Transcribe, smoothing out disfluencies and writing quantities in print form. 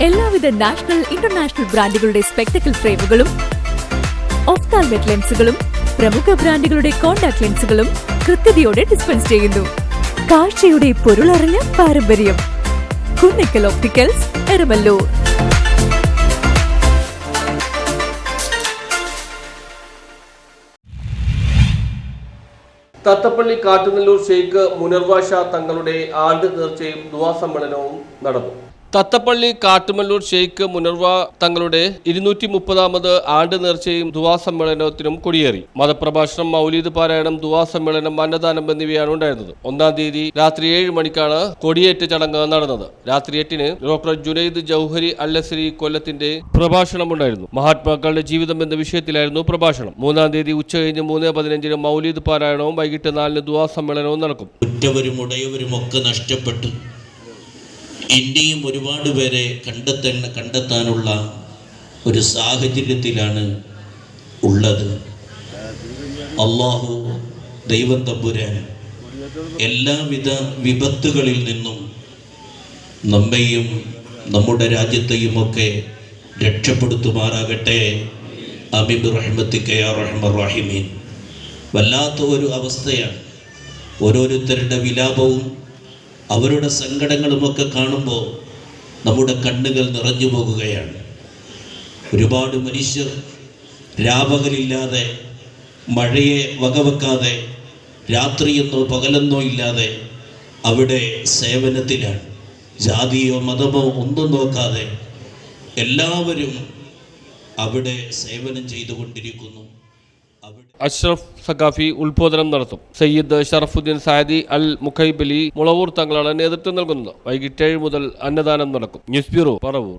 എല്ലാവിധ national international ബ്രാൻഡുകളുടെ spectacle ഫ്രെയിമുകളും ഒഫ്താൽമെറ്റ് ലെൻസുകളും പ്രമുഖ ബ്രാൻഡുകളുടെ കോൺടാക്ട് ലെൻസുകളും കൃത്യതയോടെ ഡിസ്പെൻസ് ചെയ്യുന്നു. കാഴ്ചയുടെ പൊരുളറിഞ്ഞ പാരമ്പര്യം. കുന്നക്കൽ ഓപ്റ്റിക്കൽസ്, എരമല്ലൂർ. തത്തപ്പള്ളി കാട്ടുനെല്ലൂർ ഷെയ്ഖ് മുനർവ ഷാ തങ്ങളുടെ ആണ്ട് നേർച്ചയും ദുആ സമ്മേളനവും നടന്നു. തത്തപ്പള്ളി കാട്ടുമല്ലൂർ ഷെയ്ഖ് മുനർവ തങ്ങളുടെ 230ാമത് ആണ്ട് നേർച്ചയും ദുആ സമ്മേളനത്തിനും കൊടിയേറി. മതപ്രഭാഷണം, മൗലീദ് പാരായണം, ദുആ സമ്മേളനം, അന്നദാനം എന്നിവയാണ് ഉണ്ടായിരുന്നത്. 1-ാം തീയതി രാത്രി 7 മണിക്കാണ് കൊടിയേറ്റ ചടങ്ങ് നടന്നത്. രാത്രി 8-ന് ഡോക്ടർ ജുനൈദ് ജൗഹരി അല്ലസരി കൊല്ലത്തിന്റെ പ്രഭാഷണമുണ്ടായിരുന്നു. മഹാത്മാക്കളുടെ ജീവിതം എന്ന വിഷയത്തിലായിരുന്നു പ്രഭാഷണം. 3-ാം തീയതി ഉച്ചകഴിഞ്ഞ് 3:15-ന് മൗലീദ് പാരായണവും വൈകിട്ട് 4-ന് ദുആ സമ്മേളനവും നടക്കും. ഉറ്റവരും ഉടയവരും ഒക്കെ നഷ്ടപ്പെട്ടു. ഇനിയും ഒരുപാട് പേരെ കണ്ടെത്താനുള്ള ഒരു സാഹചര്യത്തിലാണ് ഉള്ളത്. അല്ലാഹു ദൈവം തമ്പുരാൻ എല്ലാവിധ വിപത്തുകളിൽ നിന്നും നമ്മെയും നമ്മുടെ രാജ്യത്തെയുമൊക്കെ രക്ഷപ്പെടുത്തുമാറാകട്ടെ. ആമീൻ ബിറഹ്മതിക യാ അർഹമർ റഹീമീൻ. വല്ലാത്ത ഒരു അവസ്ഥയാണ്. ഓരോരുത്തരുടെ വിലാപവും അവരുടെ സങ്കടങ്ങളുമൊക്കെ കാണുമ്പോൾ നമ്മുടെ കണ്ണുകൾ നിറഞ്ഞു പോകുകയാണ്. ഒരുപാട് മനുഷ്യർ രാപകലില്ലാതെ, മഴയെ വകവെക്കാതെ, രാത്രിയെന്നോ പകലെന്നോ ഇല്ലാതെ അവിടെ സേവനത്തിലാണ്. ജാതിയോ മതമോ ഒന്നും നോക്കാതെ എല്ലാവരും അവിടെ സേവനം ചെയ്തുകൊണ്ടിരിക്കുന്നു. അഷ്റഫ് സഖാഫി ഉദ്ബോധനം നടത്തും. സയ്യിദ് ഷറഫുദ്ദീൻ സാദി അൽ മുഖൈബലി മുളവൂർ തങ്ങളാണ് നേതൃത്വം നൽകുന്നത്. വൈകിട്ട് 7 മുതൽ അന്നദാനം നടക്കും. News bureau, Paravur.